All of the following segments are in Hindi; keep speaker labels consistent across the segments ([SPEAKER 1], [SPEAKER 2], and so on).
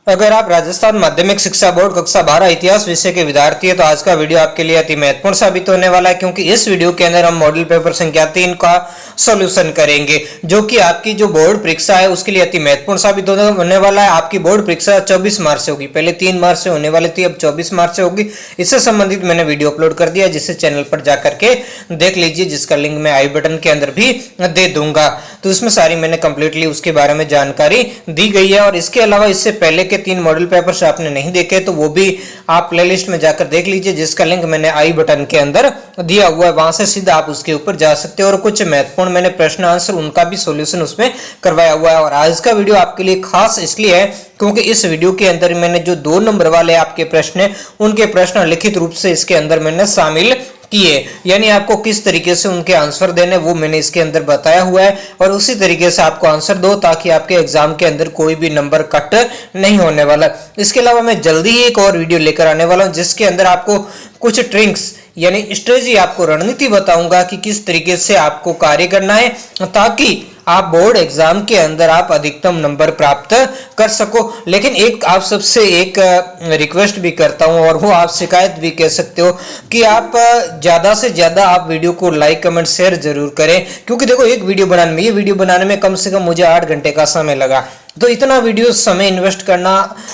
[SPEAKER 1] अगर आप राजस्थान माध्यमिक शिक्षा बोर्ड कक्षा 12 इतिहास विषय के विद्यार्थी हैं तो आज का वीडियो आपके लिए अति महत्वपूर्ण साबित होने वाला है, क्योंकि इस वीडियो के अंदर हम मॉडल पेपर संख्या 3 का सॉल्यूशन करेंगे, जो कि आपकी जो बोर्ड परीक्षा है उसके लिए अति महत्वपूर्ण साबित होने वाला है। आपकी बोर्ड परीक्षा 24 मार्च से होगी, पहले 3 मार्च से होने वाली थी, अब 24 मार्च से होगी। इससे संबंधित मैंने वीडियो अपलोड कर दिया, जिसे चैनल पर जाकर के देख लीजिए, जिसका लिंक मैं आई बटन के अंदर भी दे दूंगा। तो इसमें सारी मैंने कंप्लीटली उसके बारे में जानकारी दी गई है। और इसके अलावा इससे पहले के 3 मॉडल पेपर आपने नहीं देखे तो वो भी आप प्लेलिस्ट में जाकर देख लीजिए, जिसका लिंक मैंने आई बटन के अंदर दिया हुआ है। वहां से सीधा आप उसके ऊपर जा सकते हो और कुछ महत्वपूर्ण मैंने प्रश्न आंसर उनका भी सॉल्यूशन उसमें करवाया हुआ है। और आज का वीडियो आपके लिए खास इसलिए है क्योंकि इस वीडियो के अंदर मैंने जो 2 नंबर वाले आपके प्रश्न हैं उनके प्रश्न लिखित रूप से इसके अंदर मैंने शामिल किए, यानी आपको किस तरीके से उनके आंसर देने वो मैंने इसके अंदर बताया हुआ है। और उसी तरीके से आपको आंसर दो ताकि आपके एग्जाम के अंदर कोई भी नंबर कट नहीं होने वाला। इसके अलावा मैं जल्दी ही एक और वीडियो लेकर आने वाला हूं, जिसके अंदर आपको कुछ ट्रिक्स यानी स्ट्रेटजी, आपको रणनीति बताऊंगा कि किस तरीके से आपको कार्य करना है ताकि आप बोर्ड एग्जाम के अंदर आप अधिकतम नंबर प्राप्त कर सको। लेकिन एक आप सबसे एक रिक्वेस्ट भी करता हूं, और वो आप शिकायत भी कह सकते हो कि आप ज्यादा से ज्यादा आप वीडियो को लाइक कमेंट शेयर जरूर करें, क्योंकि देखो एक वीडियो बनाने में, ये वीडियो बनाने में कम से कम मुझे 8 घंटे का समय लगा। तो इतना वीडियो समय इन्वेस्ट करना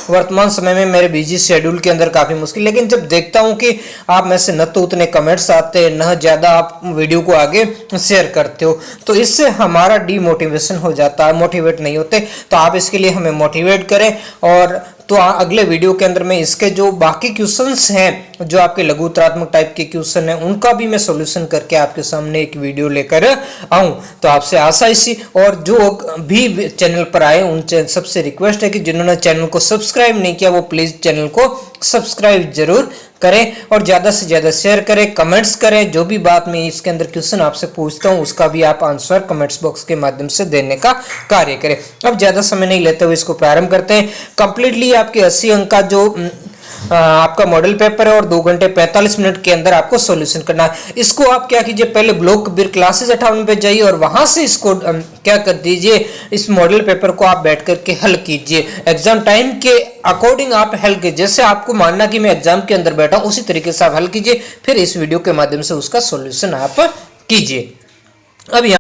[SPEAKER 1] वर्तमान समय में मेरे बिजी शेड्यूल के अंदर काफी मुश्किल। लेकिन जब देखता हूं कि आप में से न तो उतने कमेंट्स आते हैं, न ज्यादा आप वीडियो को आगे शेयर करते हो, तो इससे हमारा डीमोटिवेशन हो जाता है, मोटिवेट नहीं होते। तो आप इसके लिए हमें मोटिवेट करें। और तो अगले वीडियो के अंदर में इसके जो बाकी क्वेश्चंस हैं, जो आपके लघु उत्तरात्मक टाइप के क्वेश्चन हैं, उनका भी मैं सॉल्यूशन करके आपके सामने एक वीडियो लेकर आऊं। तो आपसे आशा इसी, और जो भी चैनल पर आए उन सबसे रिक्वेस्ट है कि जिन्होंने चैनल को सब्सक्राइब नहीं किया वो प्लीज चैनल को सब्सक्राइब जरूर करें और ज्यादा से ज्यादा शेयर करें, कमेंट्स करें। जो भी बात मैं इसके अंदर क्वेश्चन आपसे पूछता हूं उसका भी आप आंसर कमेंट्स बॉक्स के माध्यम से देने का कार्य करें। अब ज्यादा समय नहीं लेते हुए इसको प्रारंभ करते हैं। कंप्लीटली आपके 80 अंक का जो आपका मॉडल पेपर है और 2 घंटे 45 मिनट के अंदर आपको सॉल्यूशन करना है। इसको आप क्या कीजिए, पहले ब्लॉक बीर क्लासेस 58 पे जाइए और वहां से इसको क्या कर दीजिए, इस मॉडल पेपर को आप बैठ करके हल कीजिए। एग्जाम टाइम के अकॉर्डिंग आप हल कीजिए, जैसे आपको मानना कि मैं एग्जाम के अंदर बैठा हूं उसी तरीके से आप हल कीजिए, फिर इस वीडियो के माध्यम से उसका सॉल्यूशन आप कीजिए। अब यहाँ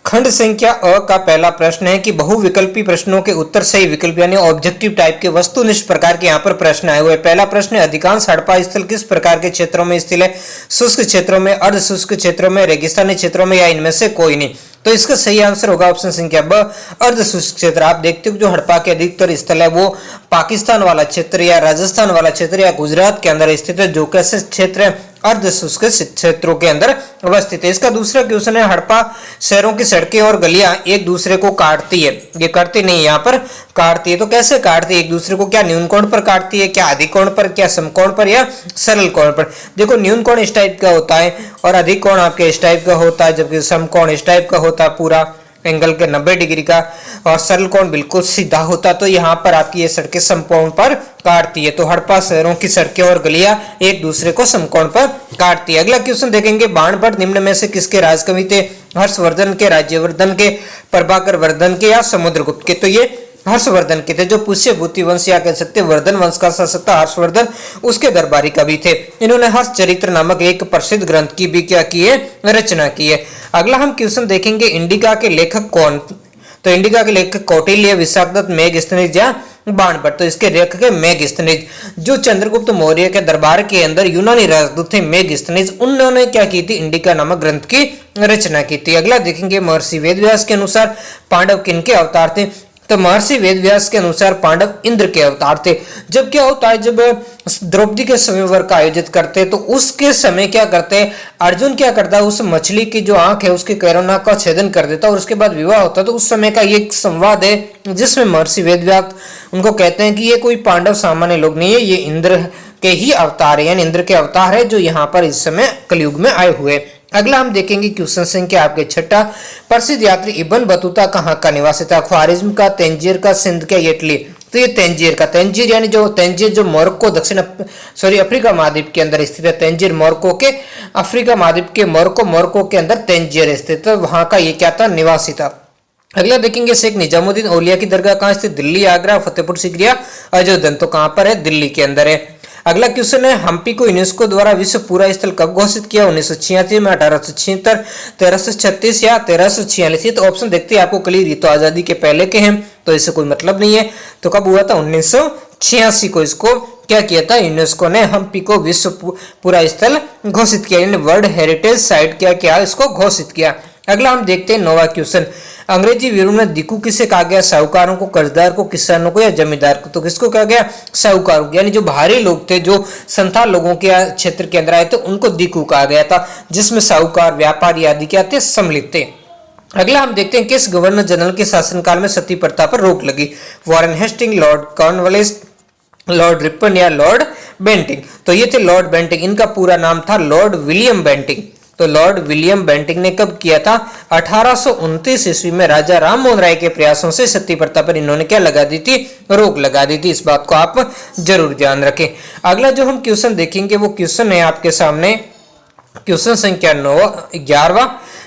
[SPEAKER 1] खंड संख्या अ का पहला प्रश्न है कि बहुविकल्पी प्रश्नों के उत्तर सही विकल्प यानी ऑब्जेक्टिव टाइप के वस्तुनिष्ठ प्रकार के यहाँ पर प्रश्न आए हुए हैं। पहला प्रश्न है, अधिकांश हड़प्पा स्थल किस प्रकार के क्षेत्रों में स्थित है? शुष्क क्षेत्रों में, अर्ध शुष्क क्षेत्रों में, रेगिस्तानी क्षेत्रों में, या इनमें से कोई नहीं। तो इसका सही आंसर होगा ऑप्शन संख्या ब, अर्ध शुष्क क्षेत्र। आप देखते हो जो हड़प्पा के अधिकतर स्थल है वो पाकिस्तान वाला क्षेत्र या राजस्थान वाला क्षेत्र या गुजरात के अंदर स्थित है, जो कैसे क्षेत्र है अर्ध शुष्क क्षेत्रों के अंदर अवस्थित है। इसका दूसरा क्वेश्चन है, हड़प्पा शहरों की सड़कें और गलियां एक दूसरे को काटती है, ये करती नहीं, यहाँ पर काटती है। तो कैसे काटती है एक दूसरे को? क्या न्यून कोण पर काटती है, क्या अधिक कोण पर, क्या समकोण पर, या सरल कोण पर? देखो न्यून कोण इस टाइप का होता है और अधिक कोण आपके इस टाइप का होता है, जबकि समकोण इस टाइप का होता है पूरा एंगल के 90 डिग्री का, और सरल कोण बिल्कुल सीधा होता। तो यहाँ पर आपकी ये सड़कें समकोण पर काटती है। तो हड़प्पा शहरों की सड़कें और गलियां एक दूसरे को समकोण पर काटती है। अगला क्वेश्चन देखेंगे, बाणभट्ट निम्न में से किसके राजकवि थे? हर्षवर्धन के, राज्यवर्धन के, प्रभाकर वर्धन के, या समुद्रगुप्त के? तो ये हर्षवर्धन के थे, जो पुष्यभूति वंश या कह सकते वर्धन वंश का शासक था हर्षवर्धन, उसके दरबारी कवि थे। इन्होंने हर्ष चरित्र नामक एक प्रसिद्ध ग्रंथ की भी क्या की है, रचना की है। अगला हम क्वेश्चन देखेंगे, इंडिका के लेखक कौन? तो इंडिका के लेखक कौटिल्य, विशाखदत्त, मेघस्तनीज या बाणभट्ट? तो इसके लेखक है मेघस्तनीज। जो चंद्रगुप्त मौर्य के दरबार के अंदर यूनानी राजदूत थे मेघस्तनीज, उन्होंने क्या की थी, इंडिका नामक ग्रंथ की रचना की थी। अगला देखेंगे, महर्षि वेदव्यास के अनुसार पांडव किनके अवतार थे? तो महर्षि वेदव्यास के अनुसार पांडव इंद्र के अवतार थे। जब क्या होता है, जब द्रौपदी के स्वयंवर का आयोजित करते हैं तो उसके समय क्या करते हैं, अर्जुन क्या करता है, उस मछली की जो आंख है उसके कैरोना का छेदन कर देता है और उसके बाद विवाह होता है। तो उस समय का ये संवाद है जिसमें महर्षि वेदव्यास उनको कहते हैं कि ये कोई पांडव सामान्य लोग नहीं है, ये इंद्र के ही अवतार है, यानी इंद्र के अवतार है जो यहाँ पर इस समय कलयुग में आए हुए। अगला हम देखेंगे क्वेश्चन संख्या आपके 6, प्रसिद्ध यात्री इब्न बतूता कहाँ का निवासी था? ख्वारिज्म का, तंजीर का, सिंध का, इटली? तो ये तंजीर का, तंजीर यानी जो तंजीर जो मोरक्को अफ्रीका महाद्वीप के अंदर स्थित है। तंजीर मोरक्को के अफ्रीका महाद्वीप के मोरक्को के अंदर तंजीर स्थित है, वहां का ये क्या था, निवासी था। अगला देखेंगे शेख निजामुद्दीन औलिया की दरगाह कहाँ स्थित? दिल्ली, आगरा, फतेहपुर सीकरी, अयोध्या। तो कहाँ पर है? दिल्ली के अंदर है। अगला क्वेश्चन है हम्पी को यूनेस्को द्वारा विश्व पुरा स्थल कब घोषित किया? 1986 में, 1876, 1336 या 1346? तो ऑप्शन देखते हैं आपको क्लियर। ये तो आजादी के पहले के हैं तो इससे कोई मतलब नहीं है। तो कब हुआ था? 1986 को इसको क्या किया था? यूनेस्को ने हम्पी को विश्व पुरा स्थल घोषित किया, यानी वर्ल्ड हेरिटेज साइट क्या किया? इसको घोषित किया। अगला हम देखते हैं नौवां क्वेश्चन। अंग्रेजी विवरण में दिक्कू किसे कहा गया? साहूकारों को, कर्जदार को, किसानों को या जमींदार को? तो किसको कहा गया? साहूकारों को, यानी जो भारी लोग थे, जो संथाल लोगों के क्षेत्र के अंदर आए थे, उनको दिक्कू कहा गया था, जिसमें साहूकार, व्यापारी आदि क्या थे? सम्मिलित थे। अगला हम देखते हैं किस गवर्नर जनरल के शासनकाल में सती प्रथा पर रोक लगी? Warren Hasting, Lord Cornwallis, Lord Ripon या लॉर्ड बेंटिंग? तो ये थे लॉर्ड बेंटिंग। इनका पूरा नाम था लॉर्ड विलियम बेंटिंग। तो लॉर्ड विलियम बेंटिंग ने कब किया था? 1829 ईस्वी में राजा राम मोहन राय के प्रयासों से सती प्रथा पर इन्होंने क्या लगा दी थी? रोक लगा दी थी। इस बात को आप जरूर ध्यान रखें। अगला जो हम क्वेश्चन देखेंगे वो क्वेश्चन है आपके सामने क्वेश्चन संख्या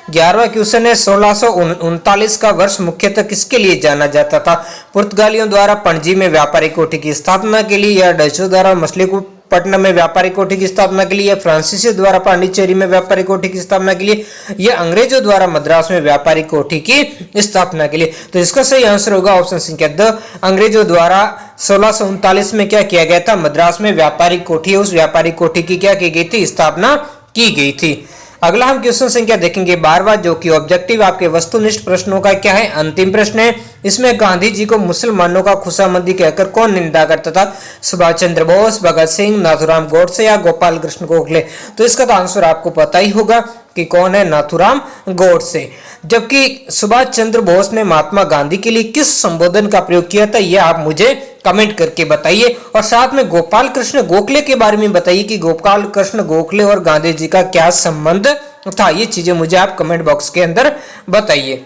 [SPEAKER 1] 11वां क्वेश्चन है 1639 का वर्ष मुख्यतः किसके लिए जाना जाता था? पुर्तगालियों द्वारा पणजी में व्यापारिक कोठी की स्थापना के लिए, या डचों द्वारा मछलीपट्टनम में व्यापारिक कोठी की स्थापना के लिए, या फ्रांसीसियों द्वारा पांडिचेरी में व्यापारिक कोठी की स्थापना के लिए, या अंग्रेजों द्वारा मद्रास में व्यापारिक कोठी की स्थापना के लिए? तो इसका सही आंसर होगा ऑप्शन संख्या द। अंग्रेजों द्वारा 1639 में क्या किया गया था? मद्रास में व्यापारिक कोठी, उस व्यापारिक कोठी की क्या की गई थी? स्थापना की गई थी। अगला हम क्वेश्चन संख्या देखेंगे 12वां, जो कि ऑब्जेक्टिव आपके वस्तुनिष्ठ प्रश्नों का क्या है? अंतिम प्रश्न है। इसमें गांधी जी को मुसलमानों का खुशामंदी कहकर कौन निंदा करता था? सुभाष चंद्र बोस, भगत सिंह, नाथूराम गोडसे या गोपाल कृष्ण गोखले? तो इसका तो आंसर आपको पता ही होगा कि कौन है? नाथूराम गोडसे। जबकि सुभाष चंद्र बोस ने महात्मा गांधी के लिए किस संबोधन का प्रयोग किया था? यह आप मुझे कमेंट करके बताइए। और साथ में गोपाल कृष्ण गोखले के बारे में बताइए कि गोपाल कृष्ण गोखले और गांधी जी का क्या संबंध था। ये चीजें मुझे आप कमेंट बॉक्स के अंदर बताइए।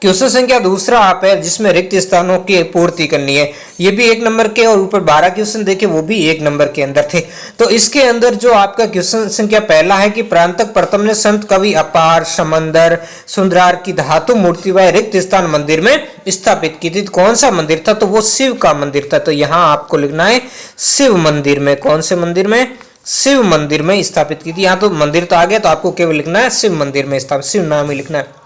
[SPEAKER 1] क्वेश्चन संख्या दूसरा आप है जिसमें रिक्त स्थानों की पूर्ति करनी है। ये भी 1 नंबर के, और ऊपर 12 क्वेश्चन देखे वो भी 1 नंबर के अंदर थे। तो इसके अंदर जो आपका क्वेश्चन संख्या पहला है कि प्रांतक प्रथम ने संत कवि अपार समंदर सुंदरार की धातु मूर्ति व रिक्त स्थान मंदिर में स्थापित की थी। कौन सा मंदिर था? तो वो शिव का मंदिर था। तो यहाँ आपको लिखना है शिव मंदिर में। कौन से मंदिर में? शिव मंदिर में स्थापित की थी। यहाँ तो मंदिर तो आ गया, तो आपको केवल लिखना है शिव मंदिर में स्थापित, शिव नाम ही लिखना है।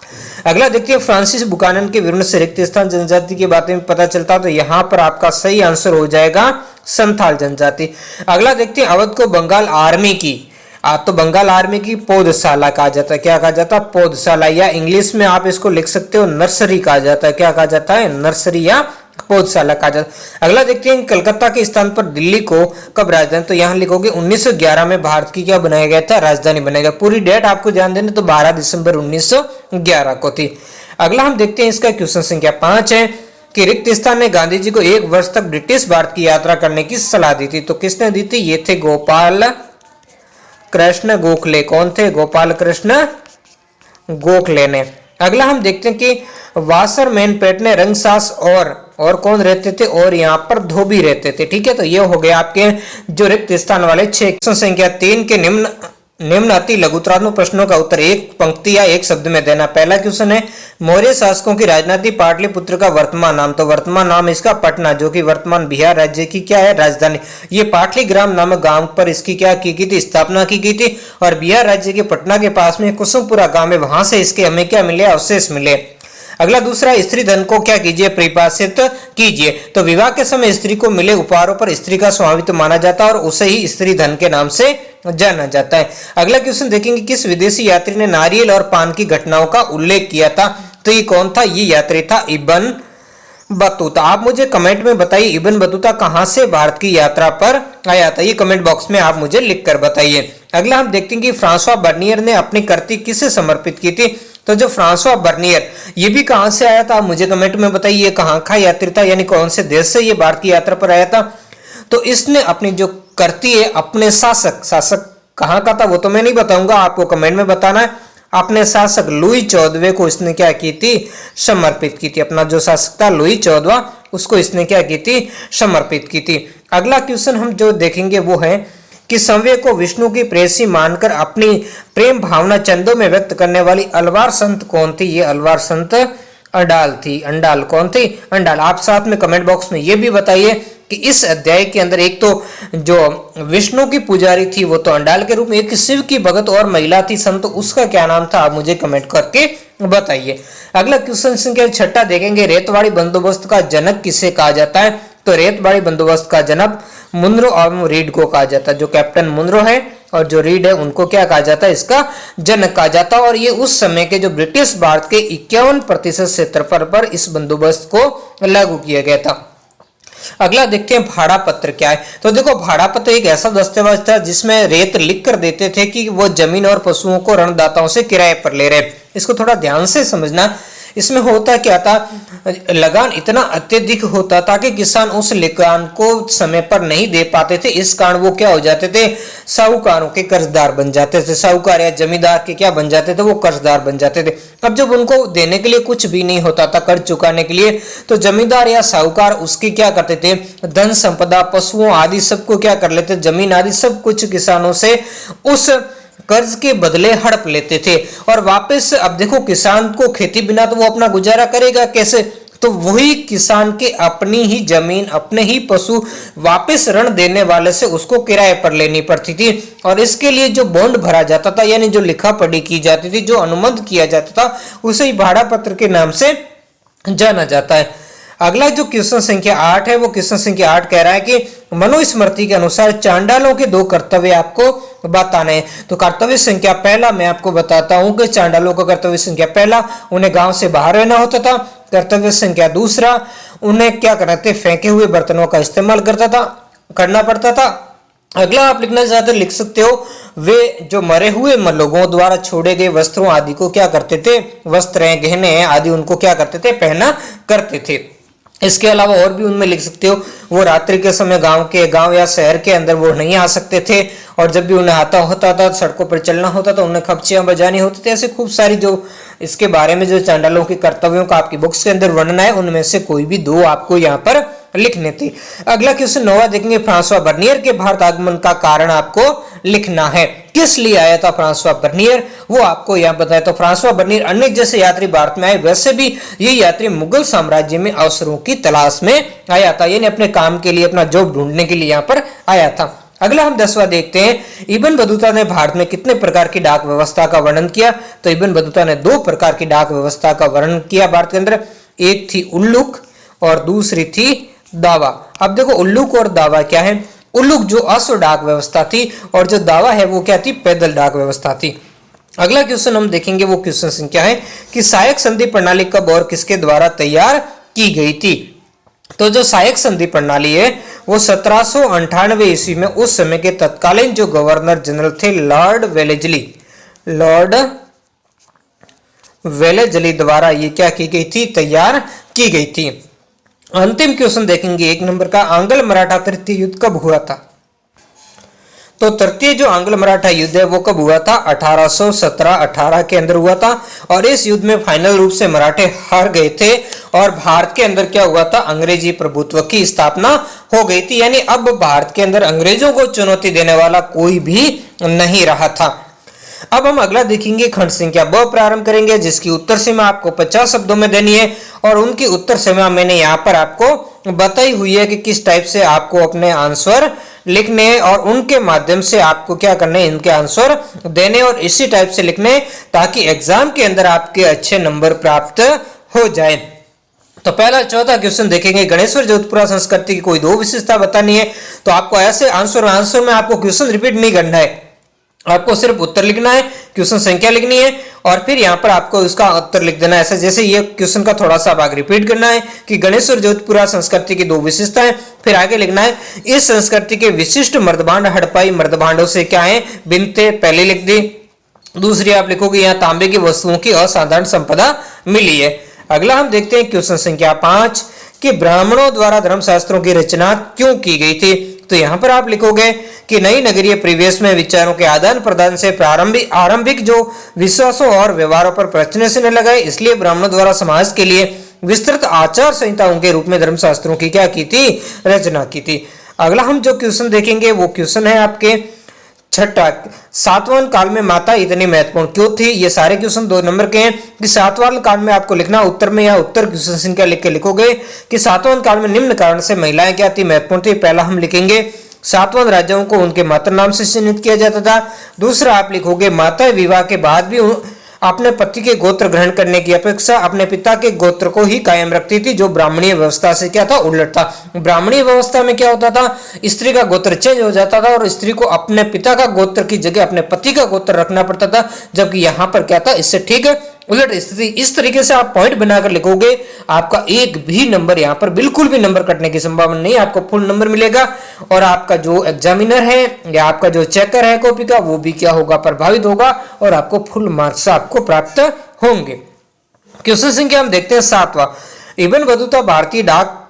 [SPEAKER 1] अगला देखते हैं फ्रांसिस बुकानन के विवरण से रिक्त स्थान जनजाति के बारे में पता चलता, तो यहाँ पर आपका सही आंसर हो जाएगा संथाल जनजाति। अगला देखते हैं अवध को बंगाल आर्मी की, तो बंगाल आर्मी की पौधशाला कहा जाता है। क्या कहा जाता है? पौधशाला, या इंग्लिश में आप इसको लिख सकते हो नर्सरी कहा जाता है। क्या कहा जाता है? नर्सरी या पौधशाला कहा जाता है। अगला देखते हैं कलकत्ता के स्थान पर दिल्ली को कब राजधानी? तो यहाँ लिखोगे 1911 में भारत की क्या बनाया गया था? राजधानी बनाया गया। पूरी डेट आपको ध्यान देना, तो 12 दिसंबर 1911 को थी। अगला हम देखते हैं इसका क्वेश्चन संख्या 5 है कि रिक्त स्थान ने गांधी जी को 1 वर्ष तक ब्रिटिश भारत की यात्रा करने की सलाह दी थी। तो किसने दी थी? ये थे गोपाल कृष्ण गोखले। कौन थे? गोपाल कृष्ण गोखले ने। अगला हम देखते हैं कि वासरमैनपेट में रंगसास और कौन रहते थे? और यहाँ पर धोबी रहते थे। ठीक है, तो ये हो गया आपके जो रिक्त स्थान वाले 6। क्वेश्चन संख्या 3 के निम्न अति लघुतरात्मक प्रश्नों का उत्तर एक पंक्ति या एक शब्द में देना। पहला क्वेश्चन है मौर्य शासकों की राजधानी पाटलिपुत्र का वर्तमान नाम? तो वर्तमान नाम इसका पटना, जो कि वर्तमान बिहार राज्य की क्या है? राजधानी। ये पाटलीग्राम नामक गांव पर इसकी क्या की गई थी? स्थापना की गई थी। और बिहार राज्य के पटना के पास में कुसुमपुरा गांव है, वहां से इसके हमें क्या मिले? अवशेष मिले। अगला दूसरा, स्त्री धन को क्या कीजिए? परिभाषित कीजिए। तो विवाह के समय स्त्री को मिले उपहारों पर स्त्री का स्वामित्व माना जाता है और उसे ही स्त्री धन के नाम से जाना जाता है। अगला क्वेश्चन देखेंगे किस विदेशी यात्री ने नारियल और पान की घटनाओं का उल्लेख किया था? तो ये कौन था? ये यात्री था इब्न बतूता। आप मुझे कमेंट में बताइए इब्न बतूता कहां से भारत की यात्रा पर आया था? ये कमेंट बॉक्स में आप मुझे लिखकर बताइए। अगला हम देखते हैं कि फ्रांसवा बर्नियर ने अपनी कृति किसे समर्पित की थी? तो जो फ्रांसवा बर्नियर, ये भी कहां से आया था? मुझे कमेंट में बताइए कहां का यात्री था, यानी कौन से देश से ये भारत की यात्रा पर आया था? तो इसने अपनी जो कृति है अपने शासक कहां का था वो तो मैं नहीं बताऊंगा, आपको कमेंट में बताना है। अपने शासक लुई 14वें को इसने क्या की थी? समर्पित की थी। अपना जो शासक था लुई 14वां, उसको इसने क्या की थी? समर्पित की थी। अगला क्वेश्चन हम जो देखेंगे वो है कि संवेग को विष्णु की प्रेयसी मानकर अपनी प्रेम भावना चंदों में व्यक्त करने वाली अलवार संत कौन थी? ये अलवार संत अंडाल थी। अंडाल कौन थी? अंडाल। आप साथ में कमेंट बॉक्स में ये भी बताइए कि इस अध्याय के अंदर एक तो जो विष्णु की पुजारी थी वो तो अंडाल के रूप में, एक शिव की भगत और महिला थी संत, उसका क्या नाम था? आप मुझे कमेंट करके बताइए। अगला क्वेश्चन संख्या 6 देखेंगे, रेतवाड़ी बंदोबस्त का जनक किसे कहा जाता है? तो रेतवाड़ी बंदोबस्त का जनक मुनरो और रीड को कहा जाता है। जो कैप्टन मुनरो है और जो रीड है उनको क्या कहा जाता है? इसका जनक कहा जाता है। और ये उस समय के जो ब्रिटिश भारत के 51% क्षेत्रफल पर इस बंदोबस्त को लागू किया गया था। अगला देखते हैं भाड़ा पत्र क्या है। तो देखो, भाड़ा पत्र एक ऐसा दस्तावेज था जिसमें रेत लिख कर देते थे कि वो जमीन और पशुओं को ऋणदाताओं से किराए पर ले रहे। इसको थोड़ा ध्यान से समझना। इसमें होता क्या था, लगान इतना अत्यधिक होता था कि किसान उस लगान को समय पर नहीं दे पाते थे। इस कारण वो क्या हो जाते थे? साहूकारों के कर्जदार बन जाते थे। साहूकार या जमींदार के क्या बन जाते थे? वो कर्जदार बन जाते थे। अब जब उनको देने के लिए कुछ भी नहीं होता था, कर्ज चुकाने के लिए, तो जमींदार या साहूकार उसकी क्या करते थे? धन संपदा, पशुओं आदि सबको क्या कर लेते? जमीन आदि सब कुछ किसानों से उस कर्ज के बदले हड़प लेते थे। और वापस अब देखो, किसान को खेती बिना तो वो अपना गुजारा करेगा कैसे? तो वही किसान के अपनी ही जमीन, अपने ही पशु वापस ऋण देने वाले से उसको किराए पर लेनी पड़ती थी। और इसके लिए जो बॉन्ड भरा जाता था, यानी जो लिखा पढ़ी की जाती थी, जो अनुबंध किया जाता था, उसे ही भाड़ा पत्र के नाम से जाना जाता है। अगला जो क्वेश्चन संख्या 8 है, वो क्वेश्चन संख्या 8 कह रहा है कि मनुस्मृति के अनुसार चांडालों के 2 कर्तव्य आपको बताने हैं। तो कर्तव्य संख्या पहला मैं आपको बताता हूं कि चांडालों का कर्तव्य संख्या पहला, उन्हें गांव से बाहर रहना होता था। कर्तव्य संख्या दूसरा, उन्हें क्या करना थे? फेंके हुए बर्तनों का इस्तेमाल करना पड़ता था। अगला आप लिखना चाहते लिख सकते हो, वे जो मरे हुए लोगों द्वारा छोड़े गए वस्त्रों आदि को क्या करते थे? वस्त्र गहने आदि उनको क्या करते थे? पहना करते थे। इसके अलावा और भी उनमें लिख सकते हो, वो रात्रि के समय गांव या शहर के अंदर वो नहीं आ सकते थे। और जब भी उन्हें आता होता था, सड़कों पर चलना होता था, उन्हें खपचियां बजानी होती थी। ऐसे खूब सारी जो इसके बारे में जो चांडालों के कर्तव्यों का आपकी बुक्स के अंदर वर्णन है, उनमें से कोई भी 2 आपको यहाँ पर लिखने थे। अगला क्वेश्चन 9 देखेंगे, फ्रांसवा बर्नियर के भारत आगमन का कारण आपको लिखना है। किस लिए आया था फ्रांसवा बर्नियर, वो आपको यहाँ बताया। तो फ्रांसवा बर्नियर अनेक जैसे यात्री भारत में आए, वैसे भी ये यात्री मुगल साम्राज्य में अवसरों की तलाश में आया था, यानी अपने काम के लिए, अपना जॉब ढूंढने के लिए यहाँ पर आया था। अगला हम 10वां देखते हैं, इब्न बतूता ने भारत में कितने प्रकार की डाक व्यवस्था का वर्णन किया? तो इब्न बतूता ने 2 प्रकार की डाक व्यवस्था का वर्णन किया भारत के अंदर। एक थी उल्लुक और दूसरी थी दावा। अब देखो, उल्लुक और दावा क्या है? उल्लुक जो अश्व डाक व्यवस्था थी और जो दावा है वो क्या थी? पैदल डाक व्यवस्था थी। अगला क्वेश्चन हम देखेंगे, वो क्वेश्चन संख्या है कि सहायक संधि प्रणाली कब और किसके द्वारा तैयार की गई थी? तो जो सहायक संधि प्रणाली है वो 1798 ईस्वी में उस समय के तत्कालीन जो गवर्नर जनरल थे लॉर्ड वेलेजली द्वारा ये क्या की गई थी? तैयार की गई थी। अंतिम क्वेश्चन देखेंगे 1 नंबर का, आंग्ल मराठा तृतीय युद्ध कब हुआ था? तो तृतीय जो आंग्ल मराठा युद्ध है वो कब हुआ था? 1817-18 के अंदर हुआ था। और इस युद्ध में फाइनल रूप से मराठे हार गए थे और भारत के अंदर क्या हुआ था? अंग्रेजी प्रभुत्व की स्थापना हो गई थी। यानी अब भारत के अंदर अंग्रेजों को चुनौती देने वाला कोई भी नहीं रहा था। अब हम अगला देखेंगे, खंड संख्या ब प्रारंभ करेंगे, जिसकी उत्तर सीमा आपको 50 शब्दों में देनी है। और उनकी उत्तर सीमा मैंने यहाँ पर आपको बताई हुई है कि किस टाइप से आपको अपने आंसर लिखने हैं और उनके माध्यम से आपको क्या करने हैं? इनके आंसर देने और इसी टाइप से लिखने, ताकि एग्जाम के अंदर आपके अच्छे नंबर प्राप्त हो जाए। तो पहला 14 क्वेश्चन देखेंगे, गणेश्वर जोधपुरा संस्कृति की कोई 2 विशेषता बतानी है। तो आपको ऐसे आंसर में आपको क्वेश्चन रिपीट नहीं करना है, आपको सिर्फ उत्तर लिखना है, क्वेश्चन संख्या लिखनी है और फिर यहाँ पर आपको उसका उत्तर लिख देना है। ऐसे जैसे ये क्वेश्चन का थोड़ा सा भाग रिपीट करना है कि गणेश्वर जोधपुरा संस्कृति की 2 विशेषताएं, फिर आगे लिखना है इस संस्कृति के विशिष्ट मर्दभांड हड़पाई मर्दभांडों से क्या है? बिनते, पहले लिख दी। दूसरी आप लिखोगे यहाँ तांबे की वस्तुओं की असाधारण संपदा मिली है। अगला हम देखते हैं क्वेश्चन संख्या 5 कि ब्राह्मणों द्वारा धर्मशास्त्रों की रचना क्यों की गई थी? तो यहाँ पर आप लिखोगे कि नई नगरीय परिवेश में विचारों के आदान प्रदान से आरंभिक जो विश्वासों और व्यवहारों पर प्रश्न से न लगाए, इसलिए ब्राह्मणों द्वारा समाज के लिए विस्तृत आचार संहिताओं के रूप में धर्मशास्त्रों की क्या की थी? रचना की थी। अगला हम जो क्वेश्चन देखेंगे वो क्वेश्चन है आपके छठा, सातवाहन काल में माता इतनी महत्वपूर्ण क्यों थी? ये सारे क्वेश्चन 2 नंबर के हैं कि सातवाहन काल में आपको लिखना उत्तर में या उत्तर क्वेश्चन संख्या लिख के लिखोगे कि सातवाहन काल में निम्न कारण से महिलाएं क्या थी, महत्वपूर्ण थी। पहला हम लिखेंगे सातवाहन राजाओं को उनके माता नाम से चिन्हित किया जाता था। दूसरा आप लिखोगे माता विवाह के बाद भी अपने पति के गोत्र ग्रहण करने की अपेक्षा अपने पिता के गोत्र को ही कायम रखती थी, जो ब्राह्मणीय व्यवस्था से क्या था, उलट था। ब्राह्मणीय व्यवस्था में क्या होता था, स्त्री का गोत्र चेंज हो जाता था और स्त्री को अपने पिता का गोत्र की जगह अपने पति का गोत्र रखना पड़ता था, जबकि यहाँ पर क्या था, इससे ठीक है उलट स्थिति। इस तरीके से आप पॉइंट बनाकर लिखोगे, आपका एक भी नंबर यहाँ पर बिल्कुल भी नंबर कटने की संभावना नहीं, आपको फुल नंबर मिलेगा और आपका जो एग्जामिनर है या आपका जो चेकर है कॉपी का, वो भी क्या होगा, प्रभावित होगा और आपको फुल मार्क्स आपको प्राप्त होंगे। क्वेश्चन संख्या हम देखते हैं 7वां। इब्न बतूता भारतीय डाक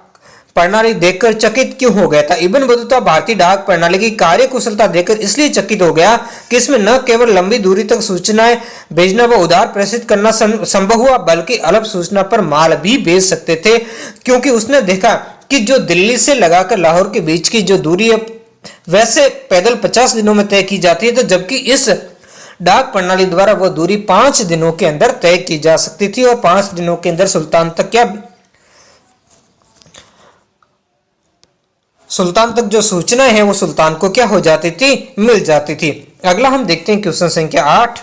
[SPEAKER 1] प्रणाली देखकर चकित क्यों हो गया था? इब्न बतूता भारतीय डाक प्रणाली की कार्य कुशलता देखकर इसलिए चकित हो गया कि इसमें न केवल लंबी दूरी तक सूचनाएं भेजना व उधार प्रेषित करना संभव हुआ, बल्कि अल्प सूचना पर माल भी भेज सकते थे, क्योंकि उसने देखा कि जो दिल्ली से लगाकर लाहौर के बीच की जो दूरी है वैसे पैदल 50 दिनों में तय की जाती है, तो जबकि इस डाक प्रणाली द्वारा वह दूरी 5 दिनों के अंदर तय की जा सकती थी और 5 दिनों के अंदर सुल्तान तक जो सूचना है वो सुल्तान को क्या हो जाती थी, मिल जाती थी। अगला हम देखते हैं क्वेश्चन संख्या 8।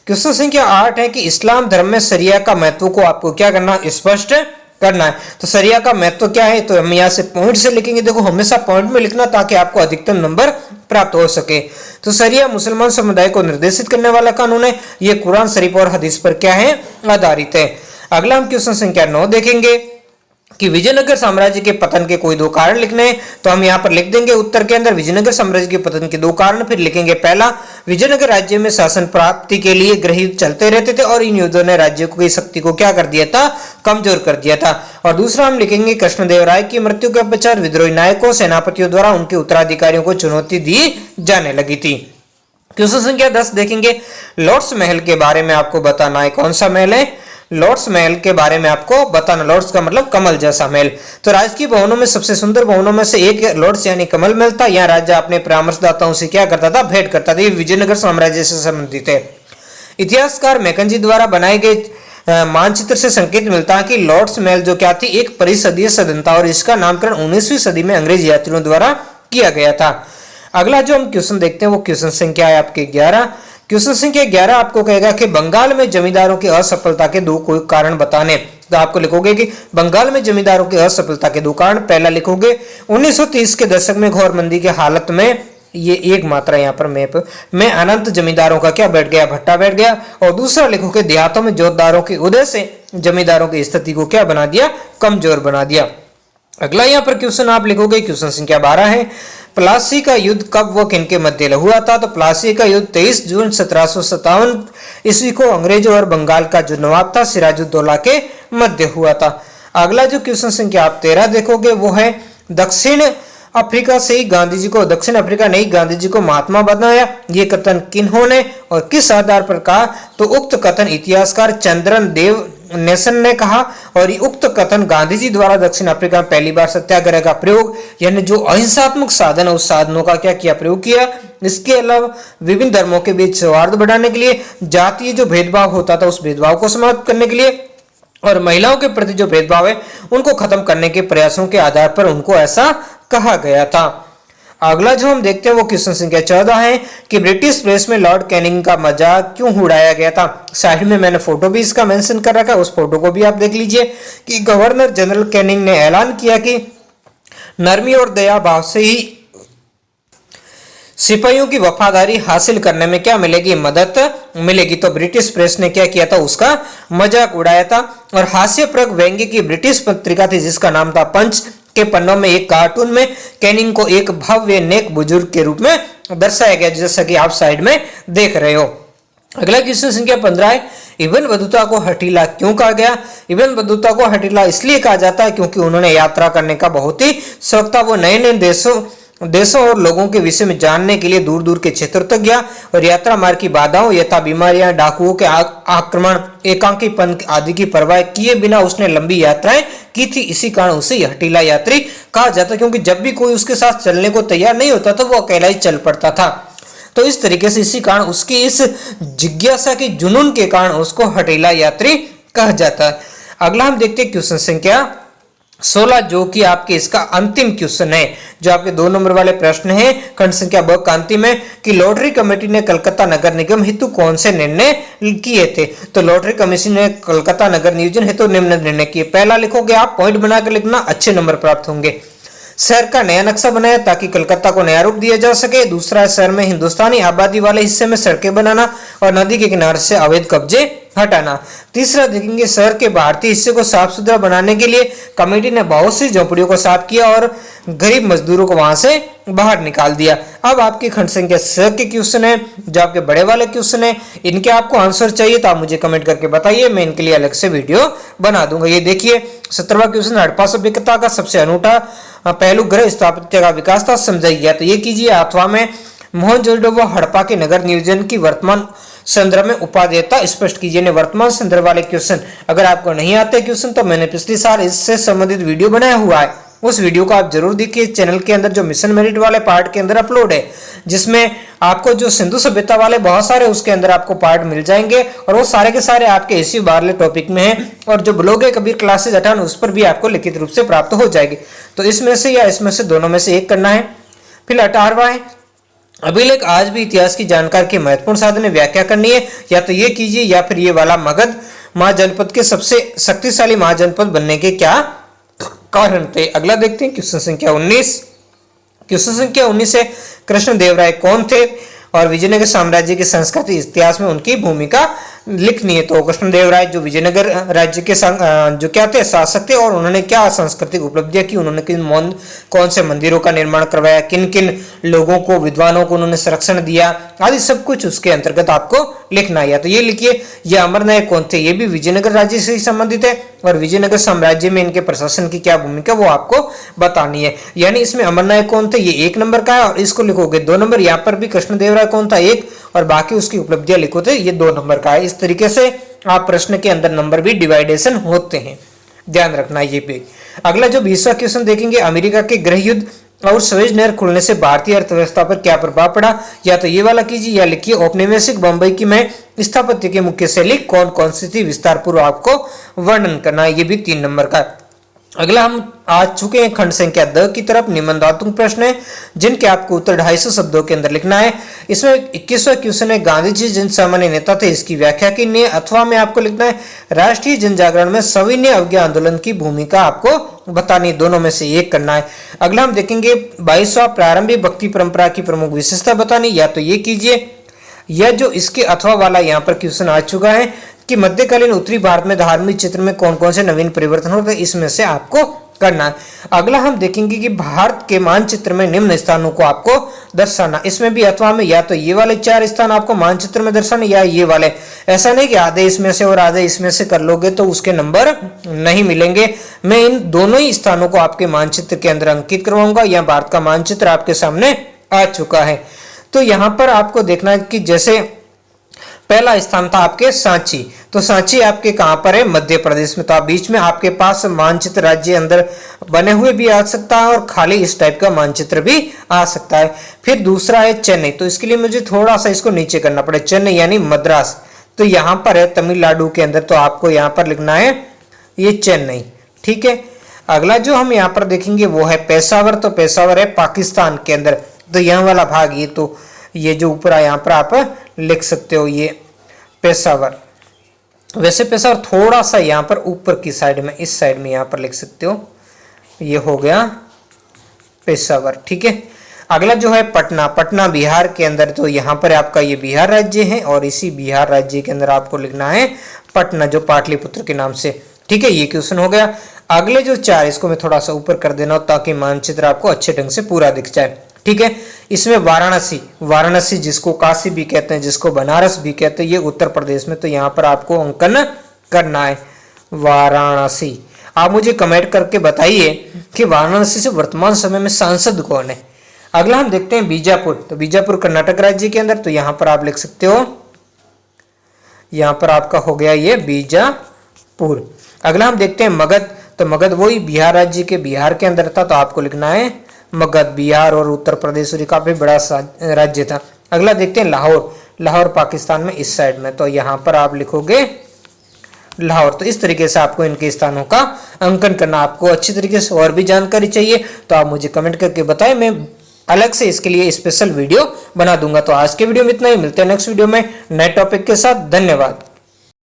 [SPEAKER 1] क्वेश्चन संख्या 8 है कि इस्लाम धर्म में शरिया का महत्व को आपको क्या करना, स्पष्ट करना है। तो शरिया का महत्व क्या है, तो हम यहाँ से पॉइंट से लिखेंगे। देखो हमेशा पॉइंट में लिखना ताकि आपको अधिकतम नंबर प्राप्त हो सके। तो शरिया मुसलमान समुदाय को निर्देशित करने वाला कानून है, ये कुरान शरीफ और हदीस पर क्या है, आधारित है। अगला हम क्वेश्चन संख्या 9 देखेंगे कि विजयनगर साम्राज्य के पतन के कोई 2 कारण लिखने हैं। तो हम यहाँ पर लिख देंगे उत्तर के अंदर विजयनगर साम्राज्य के पतन के 2 कारण, फिर लिखेंगे पहला, विजयनगर राज्य में शासन प्राप्ति के लिए गृह युद्ध चलते रहते थे और इन युद्धों ने राज्य की शक्ति को क्या कर दिया था, कमजोर कर दिया था। और दूसरा हम लिखेंगे कृष्णदेवराय की मृत्यु के पश्चात विद्रोही नायकों सेनापतियों द्वारा उनके उत्तराधिकारियों को चुनौती दी जाने लगी थी। क्वेश्चन संख्या 10 देखेंगे, लॉर्ड्स महल के बारे में आपको बताना है। कौन सा महल है, लॉर्ड्स महल के बारे में आपको बताना। लॉर्ड्स का मतलब कमल जैसा महल। तो राजकीय भवनों में सबसे सुंदर भवनों में से एक लॉर्ड्स यानी कमल महल था। यहाँ राजा अपने परामर्शदाताओं से क्या करता था, भेंट करता था। ये विजयनगर साम्राज्य से संबंधित है। इतिहासकार मैकेंजी द्वारा बनाए गए मानचित्र से संकेत मिलता है कि लॉर्ड्स महल जो क्या थी, एक परिसदीय सदन था और इसका नामकरण 19वीं सदी में अंग्रेज यात्रियों द्वारा किया गया था। अगला जो हम क्वेश्चन देखते हैं वो क्वेश्चन संख्या है आपके 11। क्वेश्चन संख्या 11 आपको कहेगा कि बंगाल में जमींदारों की असफलता के 2 कोई कारण बताने। तो आपको लिखोगे कि बंगाल में जमींदारों की असफलता के 2 कारण। पहला लिखोगे 1930 के दशक में घोर मंदी की हालत में, ये एक मात्रा यहाँ पर मैप में अनंत जमींदारों का क्या बैठ गया, भट्टा बैठ गया। और दूसरा लिखोगे देहातों में जोतदारों के उदय से जमींदारों की स्थिति को क्या बना दिया, कमजोर बना दिया। अगला यहाँ पर क्वेश्चन आप लिखोगे क्वेश्चन संख्या 12 है, प्लासी का युद्ध कब व किनके मध्य हुआ था? तो प्लासी का युद्ध 23 जून 1757 ईस्वी को अंग्रेजों और बंगाल का जो नवाब था सिराजुद्दौला के मध्य हुआ था। अगला जो क्वेश्चन संख्या आप 13 देखोगे वो है, दक्षिण अफ्रीका से ही गांधी जी को, दक्षिण अफ्रीका ने ही गांधी जी को महात्मा बनाया, ये कथन किन्होंने और किस आधार पर कहा? तो उक्त कथन इतिहासकार चंद्रन देव नेशन ने कहा और उक्त कथन गांधी जी द्वारा दक्षिण अफ्रीका में पहली बार सत्याग्रह का प्रयोग यानी जो अहिंसात्मक साधन है उस साधनों का क्या किया, प्रयोग किया। इसके अलावा विभिन्न धर्मों के बीच सौहार्द बढ़ाने के लिए, जातीय जो भेदभाव होता था उस भेदभाव को समाप्त करने के लिए और महिलाओं के प्रति जो भेदभाव है उनको खत्म करने के प्रयासों के आधार पर उनको ऐसा कहा गया था। अगला जो हम देखते हैं वो क्वेश्चन संख्या 14 है कि ब्रिटिश प्रेस में लॉर्ड कैनिंग का मजाक क्यों उड़ाया गया था। साइड में मैंने फोटो भी इसका मेंशन कर रखा है, उस फोटो को भी आप देख लीजिए कि गवर्नर जनरल कैनिंग ने ऐलान किया कि नरमी और दया भाव से ही सिपाहियों की वफादारी हासिल करने में क्या मिलेगी, मदद मिलेगी। तो ब्रिटिश प्रेस ने क्या किया था, उसका मजाक उड़ाया था। और हास्यप्रद व्यंग्य की ब्रिटिश पत्रिका थी जिसका नाम था पंच के पन्नों में एक कार्टून में कैनिंग को एक भव्य नेक बुजुर्ग के रूप में दर्शाया गया, जैसा कि आप साइड में देख रहे हो। अगला क्वेश्चन संख्या 15 है, इब्न बतूता को हठीला क्यों कहा गया? इब्न बतूता को हठीला इसलिए कहा जाता है क्योंकि उन्होंने यात्रा करने का बहुत ही शौक था। वो नए नए देशों और लोगों के विषय में जानने के लिए दूर दूर के क्षेत्र तक गया और यात्रा मार्ग की बाधाओं यथा बीमारियां, डाकुओं के आक्रमण, एकांकीपन आदि की परवाह किए बिना उसने लंबी यात्राएं की थी। इसी कारण उसे हठीला यात्री कहा जाता, क्योंकि जब भी कोई उसके साथ चलने को तैयार नहीं होता था वो अकेला ही चल पड़ता था। तो इस तरीके से इसी कारण उसकी इस जिज्ञासा के जुनून के कारण उसको हठीला यात्री कहा जाता है। अगला हम देखते हैं क्वेश्चन संख्या 16, जो कि आपके इसका अंतिम क्वेश्चन है, जो आपके 2 नंबर वाले प्रश्न है खंड संख्या ब का अंतिम है कि लॉटरी कमेटी ने कलकत्ता नगर निगम हेतु कौन से निर्णय किए थे। तो लॉटरी कमीशन ने कलकत्ता नगर नियोजन हेतु निम्न निर्णय किए। पहला लिखोगे आप, पॉइंट बनाकर लिखना, अच्छे नंबर प्राप्त होंगे। शहर का नया नक्शा बनाया ताकि कलकत्ता को नया रूप दिया जा सके। दूसरा, शहर में हिंदुस्तानी आबादी वाले हिस्से में सड़कें बनाना और नदी के किनारे से अवैध कब्जे हटाना। तीसरा देखेंगे, शहर के भारतीय हिस्से को साफ सुथरा बनाने के लिए कमेटी ने बहुत सी झोपड़ियों को साफ किया और गरीब मजदूरों को वहां से बाहर निकाल दिया। अब आपके खंड संख्या 6 के क्वेश्चन है, जो आपके बड़े वाले क्वेश्चन है, इनके आपको आंसर चाहिए तो आप मुझे कमेंट करके बताइए, मैं इनके लिए अलग से वीडियो बना दूंगा। ये देखिए 17वां क्वेश्चन, हड़प्पा सभ्यता का सबसे अनूठा पहलू गृह स्थापत्य का विकास था, समझाइए। तो ये कीजिए, अथवा में मोहनजोदड़ो व हड़प्पा के नगर नियोजन की वर्तमान संदर्भ में उपादेयता स्पष्ट कीजिए। वर्तमान संदर्भ वाले क्वेश्चन अगर आपको नहीं आते क्वेश्चन तो मैंने पिछले साल इससे संबंधित वीडियो बनाया हुआ है, उस वीडियो को आप जरूर देखिए। चैनल के अंदर जो मिशन मेरिट वाले पार्ट के अंदर अपलोड है, जिसमें आपको जो सिंधु सभ्यता वाले बहुत सारे उसके अंदर आपको पार्ट मिल जाएंगे और वो सारे के सारे आपके इसी वाले टॉपिक में हैं। और जो ब्लॉग है कबीर क्लासेज 58 उस पर भी आपको लिखित रूप से प्राप्त हो जाएगी। तो इसमें से या इसमें से दोनों में से एक करना है। फिर 18वां है, अभिलेख आज भी इतिहास की जानकारी के महत्वपूर्ण साधन है, व्याख्या करनी है। या तो ये कीजिए या फिर ये वाला, मगध महाजनपद के सबसे शक्तिशाली महाजनपद बनने के क्या कारण थे। अगला देखते हैं क्वेश्चन संख्या 19। क्वेश्चन संख्या 19 है, कृष्णदेवराय कौन थे और विजयनगर साम्राज्य के संस्कृति इतिहास में उनकी भूमिका लिखनी है। तो कृष्णदेवराय जो विजयनगर राज्य के जो क्या थे, शासक थे, और उन्होंने क्या सांस्कृतिक उपलब्धियां की, उन्होंने कौन से मंदिरों का निर्माण करवाया, किन किन लोगों को, विद्वानों को उन्होंने संरक्षण दिया, आदि सब कुछ उसके अंतर्गत आपको लिखना है। तो ये लिखिए, ये अमरनायक कौन थे, ये भी विजयनगर राज्य से ही संबंधित है, और विजयनगर साम्राज्य में इनके प्रशासन की क्या भूमिका वो आपको बतानी है। यानी इसमें अमरनायक कौन थे ये 1 नंबर का है, और इसको लिखोगे 2 नंबर। यहाँ पर भी कृष्णदेवराय कौन था 1, और बाकी उसकी उपलब्धियां लिखो थे ये 2 नंबर का है। इस तरीके से आप प्रश्न के अंदर नंबर भी डिवाइडेशन होते हैं, ध्यान रखना ये भी। अगला जो 20वां क्वेश्चन देखेंगे, अमेरिका के गृह युद्ध और स्वेज नहर खुलने से भारतीय अर्थव्यवस्था पर क्या प्रभाव पड़ा। या तो ये वाला कीजिए या लिखिए, औपनिवेशिक बंबई की में स्थापत्य की मुख्य शैली कौन कौन सी थी, विस्तार पूर्वक आपको वर्णन करना है। ये भी 3 नंबर का है। अगला हम आ चुके हैं खंड संख्या 10 की तरफ, निबंधात्मक प्रश्न है जिनके आपको उत्तर 250 शब्दों के अंदर लिखना है। इसमें 21वां क्वेश्चन है, गांधी जी जन सामान्य नेता थे, इसकी व्याख्या करनी है। अथवा में आपको लिखना है, राष्ट्रीय जन जागरण में सविनय अवज्ञा आंदोलन की भूमिका आपको बतानी, दोनों में से एक करना है। अगला हम देखेंगे 22वां, प्रारंभिक भक्ति परंपरा की प्रमुख विशेषता बतानी। या तो ये कीजिए, यह जो इसके अथवा वाला यहाँ पर क्वेश्चन आ चुका है कि मध्यकालीन उत्तरी भारत में धार्मिक चित्र में कौन कौन से नवीन परिवर्तन होते हैं, इसमें से आपको करना है। अगला हम देखेंगे कि भारत के मानचित्र में निम्न स्थानों को आपको दर्शाना। इसमें भी अथवा में या तो ये वाले 4 स्थान आपको मानचित्र में दर्शाने, या ये वाले। ऐसा नहीं कि आधे इसमें से और आधे इसमें से कर लोगे तो उसके नंबर नहीं मिलेंगे। मैं इन दोनों ही स्थानों को आपके मानचित्र के अंदर अंकित करवाऊंगा। यह भारत का मानचित्र आपके सामने आ चुका है। तो यहाँ पर आपको देखना है कि जैसे पहला स्थान था आपके सांची, तो सांची आपके कहां पर है, मध्य प्रदेश में। तो आप बीच में आपके पास मानचित्र राज्य अंदर बने हुए भी आ सकता है और खाली इस टाइप का मानचित्र भी आ सकता है। फिर दूसरा है चेन्नई, तो इसके लिए मुझे थोड़ा सा इसको नीचे करना पड़े, चेन्नई यानी मद्रास, तो यहां पर है तमिलनाडु के अंदर, तो आपको यहां पर लिखना है ये चेन्नई, ठीक है। अगला जो हम यहाँ पर देखेंगे वो है पेशावर, तो पेशावर है पाकिस्तान के अंदर, तो यहाँ वाला भाग ये, तो ये जो ऊपर है यहाँ पर आप लिख सकते हो ये पेशावर। वैसे पेशावर थोड़ा सा यहाँ पर ऊपर की साइड में, इस साइड में यहाँ पर लिख सकते हो, ये हो गया पेशावर, ठीक है। अगला जो है पटना, पटना बिहार के अंदर, तो यहाँ पर आपका ये बिहार राज्य है और इसी बिहार राज्य के अंदर आपको लिखना है पटना, जो पाटलिपुत्र के नाम से, ठीक है। ये क्वेश्चन हो गया। अगले जो 4 इसको मैं थोड़ा सा ऊपर कर देना ताकि मानचित्र आपको अच्छे ढंग से पूरा दिख जाए, ठीक है। इसमें वाराणसी, वाराणसी जिसको काशी भी कहते हैं, जिसको बनारस भी कहते हैं, ये उत्तर प्रदेश में, तो यहाँ पर आपको अंकन करना है वाराणसी। आप मुझे कमेंट करके बताइए कि वाराणसी से वर्तमान समय में सांसद कौन है। अगला हम देखते हैं बीजापुर, तो बीजापुर कर्नाटक राज्य के अंदर, तो यहाँ पर आप लिख सकते हो, यहाँ पर आपका हो गया ये बीजापुर। अगला हम देखते हैं मगध, तो मगध वही बिहार राज्य के बिहार के अंदर था, तो आपको लिखना है मगध, बिहार और उत्तर प्रदेश, और काफी बड़ा राज्य था। अगला देखते हैं लाहौर। लाहौर पाकिस्तान में इस साइड में, तो यहाँ पर आप लिखोगे लाहौर। तो इस तरीके से आपको इनके स्थानों का अंकन करना। आपको अच्छी तरीके से और भी जानकारी चाहिए तो आप मुझे कमेंट करके बताएं, मैं अलग से इसके लिए स्पेशल वीडियो बना दूंगा। तो आज के वीडियो में इतना ही, मिलते हैं नेक्स्ट वीडियो में नए टॉपिक के साथ। धन्यवाद।